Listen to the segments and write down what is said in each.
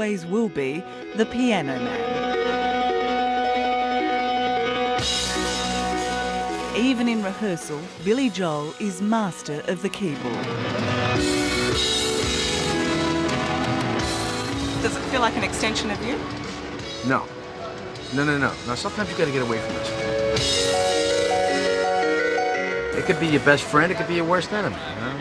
always will be the Piano Man. Even in rehearsal, Billy Joel is master of the keyboard. Does it feel like an extension of you? No. No. Sometimes you gotta get away from this. It could be your best friend, it could be your worst enemy, you know?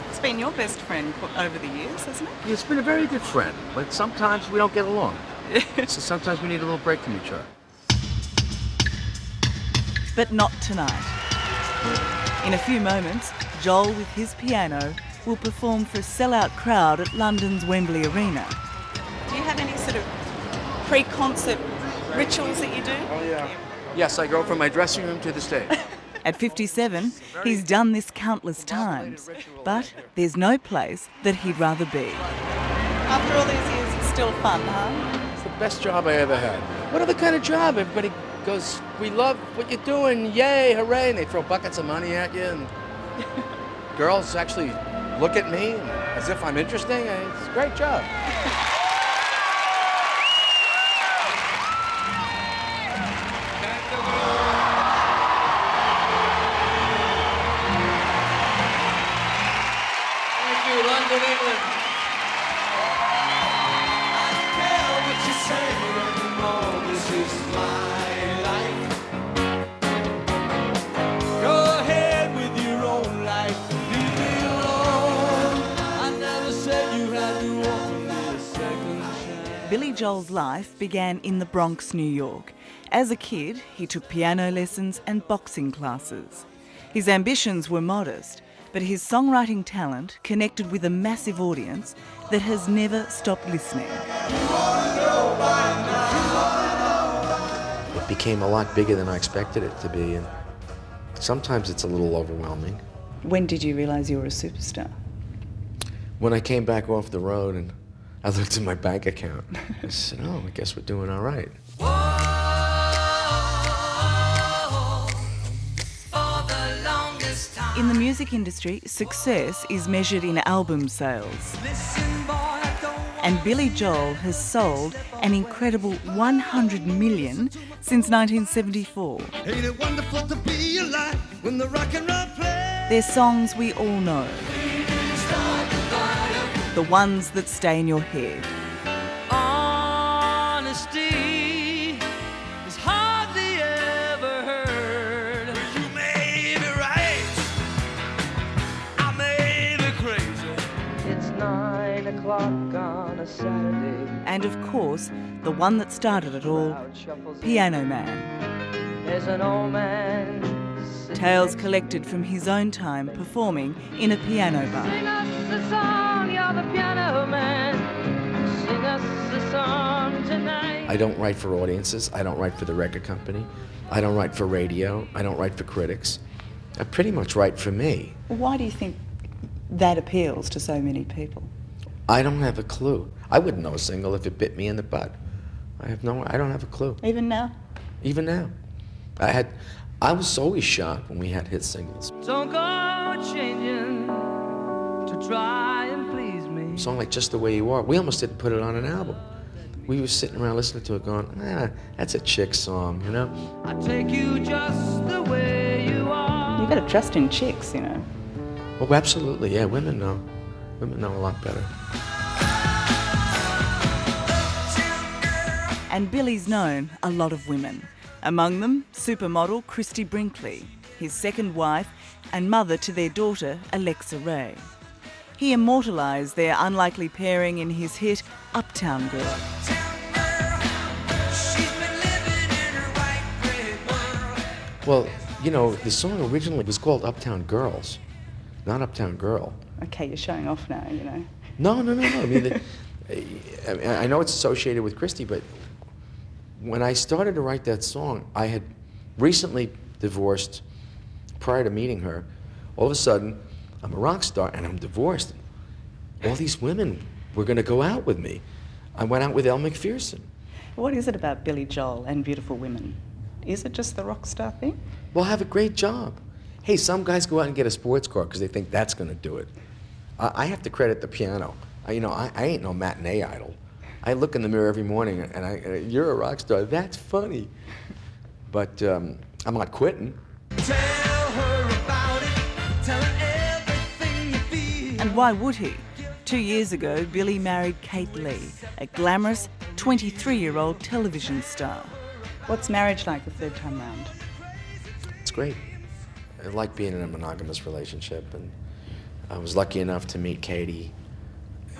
It's been your best friend over the years, hasn't it? It's been a very good friend, but sometimes we don't get along. So sometimes we need a little break from each other. But not tonight. In a few moments, Joel with his piano will perform for a sellout crowd at London's Wembley Arena. Do you have any sort of pre-concert rituals that you do? Oh, yeah. Yes, I go from my dressing room to the stage. At 57, he's done this countless times, but there's no place that he'd rather be. After all these years, it's still fun, huh? It's the best job I ever had. What other kind of job? Everybody goes, we love what you're doing, yay, hooray, and they throw buckets of money at you, and girls actually look at me as if I'm interesting. It's a great job. London, England. I don't care what you say anymore. This is my life. Go ahead with your own life. Leave me alone. I never said you had to offer me a second chance. Billy Joel's life began in the Bronx, New York. As a kid, he took piano lessons and boxing classes. His ambitions were modest, but his songwriting talent connected with a massive audience that has never stopped listening. It became a lot bigger than I expected it to be, and sometimes it's a little overwhelming. When did you realise you were a superstar? When I came back off the road and I looked at my bank account, I said, oh, I guess we're doing all right. In the music industry, success is measured in album sales. And Billy Joel has sold an incredible 100 million since 1974. Ain't it wonderful to be alive when the rock and roll plays? They're songs we all know. The ones that stay in your head. Honesty is hardly ever heard. You may be right, I may be crazy. It's 9 o'clock on a Saturday. And of course, the one that started it all, Piano Man. There's an old man. Tales collected from his own time performing in a piano bar. Sing us a song, you're the piano man. Sing us a song tonight. I don't write for audiences. I don't write for the record company. I don't write for radio. I don't write for critics. I pretty much write for me. Why do you think that appeals to so many people? I don't have a clue. I wouldn't know a single if it bit me in the butt. I don't have a clue. Even now? Even now. I was always shocked when we had hit singles. Don't go changing to try and please me. A song like Just the Way You Are, we almost didn't put it on an album. We were sitting around listening to it going, that's a chick song, you know? I take you just the way you are. You've got to trust in chicks, you know. Oh, absolutely, yeah, women know. Women know a lot better. And Billy's known a lot of women. Among them, supermodel Christie Brinkley, his second wife and mother to their daughter, Alexa Ray. He immortalised their unlikely pairing in his hit Uptown Girl. Well, you know, the song originally was called Uptown Girls, not Uptown Girl. Okay, you're showing off now, you know. No. I mean, I know it's associated with Christie, but when I started to write that song, I had recently divorced prior to meeting her. All of a sudden, I'm a rock star and I'm divorced. All these women were going to go out with me. I went out with Elle Macpherson. What is it about Billy Joel and beautiful women? Is it just the rock star thing? Well, I have a great job. Hey, some guys go out and get a sports car because they think that's going to do it. I have to credit the piano. I ain't no matinee idol. I look in the mirror every morning and you're a rock star. That's funny. But I'm not quitting. Tell her about it. Tell her everything you feel. And why would he? 2 years ago, Billy married Kate Lee, a glamorous 23-year-old television star. What's marriage like the third time round? It's great. I like being in a monogamous relationship, and I was lucky enough to meet Katie.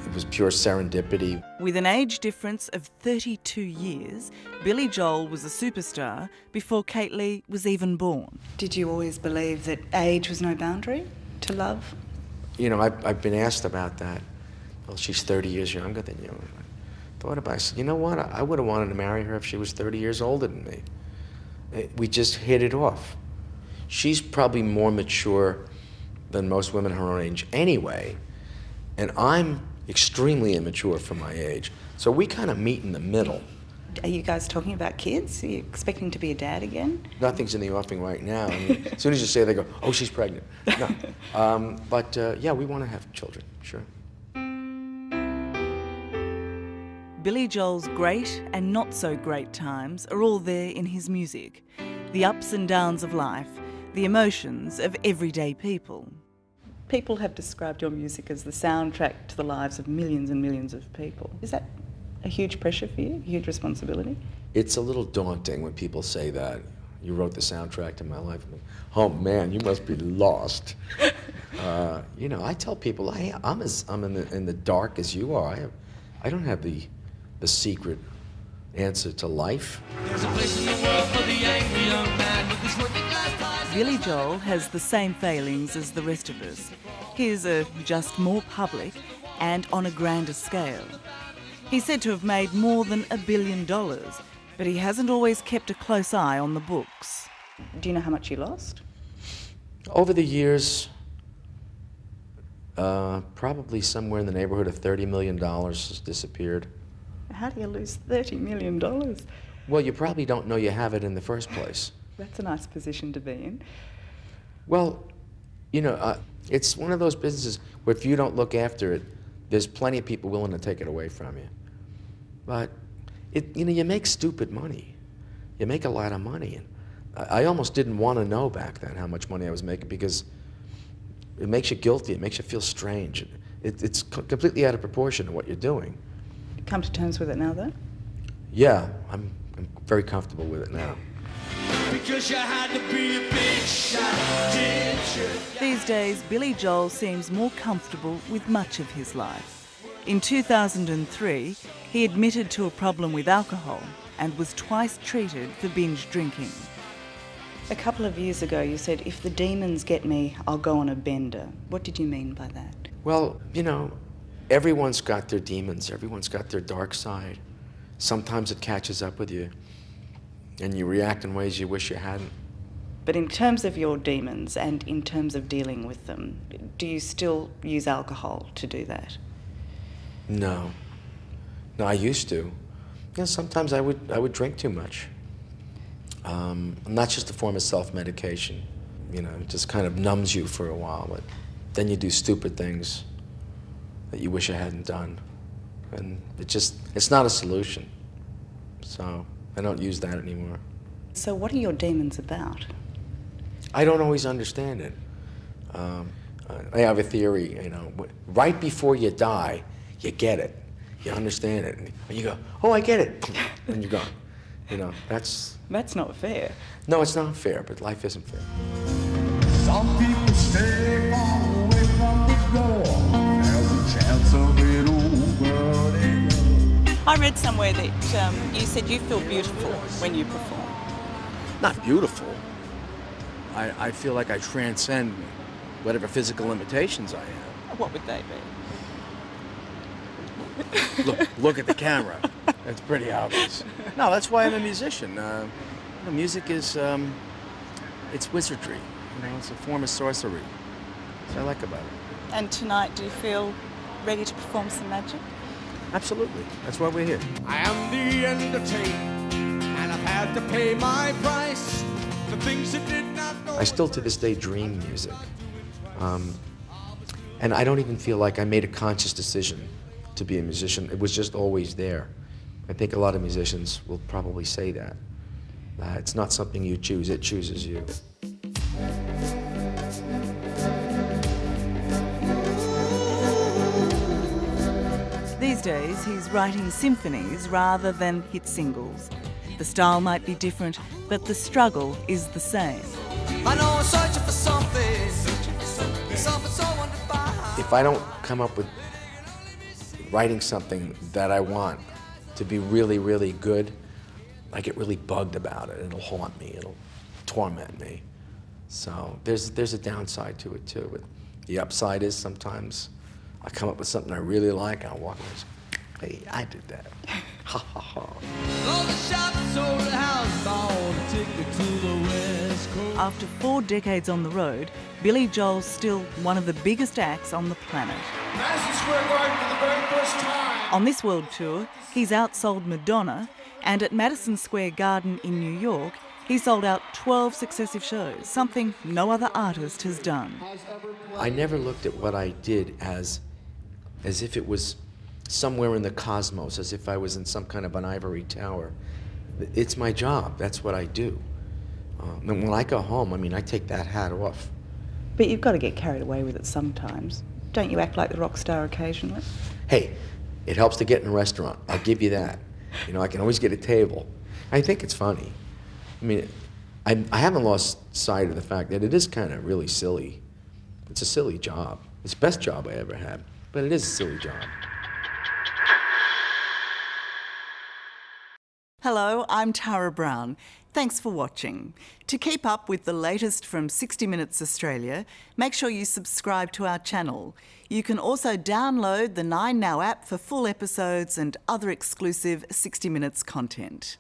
It was pure serendipity. With an age difference of 32 years, Billy Joel was a superstar before Kate Lee was even born. Did you always believe that age was no boundary to love? You know, I've been asked about that. Well, she's 30 years younger than you. I thought about it. I said, you know what? I would have wanted to marry her if she was 30 years older than me. We just hit it off. She's probably more mature than most women her own age anyway, and I'm extremely immature for my age. So we kind of meet in the middle. Are you guys talking about kids? Are you expecting to be a dad again? Nothing's in the offing right now. I mean, as soon as you say it, they go, oh, she's pregnant. No. But yeah, we want to have children, sure. Billy Joel's great and not so great times are all there in his music. The ups and downs of life, the emotions of everyday people. People have described your music as the soundtrack to the lives of millions and millions of people. Is that a huge pressure for you, a huge responsibility? It's a little daunting when people say that. You wrote the soundtrack to my life. Oh man, you must be lost. You know, I tell people I'm in the dark as you are. I don't have the secret answer to life. There's a place in the world for the angry young man with his working class ties. Billy Joel has the same failings as the rest of us. His are just more public and on a grander scale. He's said to have made more than $1 billion, but he hasn't always kept a close eye on the books. Do you know how much he lost? Over the years, probably somewhere in the neighborhood of $30 million has disappeared. How do you lose $30 million? Well, you probably don't know you have it in the first place. That's a nice position to be in. Well, you know, it's one of those businesses where if you don't look after it, there's plenty of people willing to take it away from you. But, you know, you make stupid money. You make a lot of money. And I almost didn't want to know back then how much money I was making because it makes you guilty. It makes you feel strange. It's completely out of proportion to what you're doing. Come to terms with it now, though? Yeah, I'm very comfortable with it now. Because you had to be a big shot, didn't you? These days, Billy Joel seems more comfortable with much of his life. In 2003, he admitted to a problem with alcohol and was twice treated for binge drinking. A couple of years ago, you said, if the demons get me, I'll go on a bender. What did you mean by that? Well, you know, everyone's got their demons. Everyone's got their dark side. Sometimes it catches up with you, and you react in ways you wish you hadn't. But in terms of your demons and in terms of dealing with them, do you still use alcohol to do that? No. No, I used to. Yeah, sometimes I would drink too much. Not just a form of self-medication. You know, it just kind of numbs you for a while, but then you do stupid things that you wish I hadn't done. And it's not a solution. So I don't use that anymore. So what are your demons about? I don't always understand it. I have a theory, you know, right before you die, you get it. You understand it. And you go, oh, I get it. And you're gone. You know, that's not fair. No, it's not fair, but life isn't fair. Some people stay far away from the door. There's a chance of it over there. I read somewhere that you said you feel beautiful when you perform. Not beautiful. I feel like I transcend whatever physical limitations I have. What would they be? Look at the camera. That's pretty obvious. No, that's why I'm a musician. Music is, it's wizardry. You know, it's a form of sorcery. That's what I like about it. And tonight, do you feel ready to perform some magic? Absolutely. That's why we're here. I am the entertainer, and I've had to pay my price. The things that did not know. I still to this day dream music. And I don't even feel like I made a conscious decision to be a musician. It was just always there. I think a lot of musicians will probably say that. It's not something you choose, it chooses you. These days, he's writing symphonies rather than hit singles. The style might be different, but the struggle is the same. I know I'm searching for something so undefined. If I don't come up with writing something that I want to be really, really good, I get really bugged about it. It'll haunt me. It'll torment me. So there's a downside to it too. But the upside is sometimes I come up with something I really like, and I walk away and say, hey, I did that. Ha ha ha. After 4 decades on the road, Billy Joel's still one of the biggest acts on the planet. Madison Square Garden for the very first time. On this world tour, he's outsold Madonna, and at Madison Square Garden in New York, he sold out 12 successive shows, something no other artist has done. I never looked at what I did as if it was somewhere in the cosmos, as if I was in some kind of an ivory tower. It's my job. That's what I do. And when I go home, I mean, I take that hat off. But you've got to get carried away with it sometimes. Don't you act like the rock star occasionally? Hey, it helps to get in a restaurant. I'll give you that. You know, I can always get a table. I think it's funny. I mean, I haven't lost sight of the fact that it is kind of really silly. It's a silly job. It's the best job I ever had, but it is a silly job. Hello, I'm Tara Brown. Thanks for watching. To keep up with the latest from 60 Minutes Australia, make sure you subscribe to our channel. You can also download the 9Now app for full episodes and other exclusive 60 Minutes content.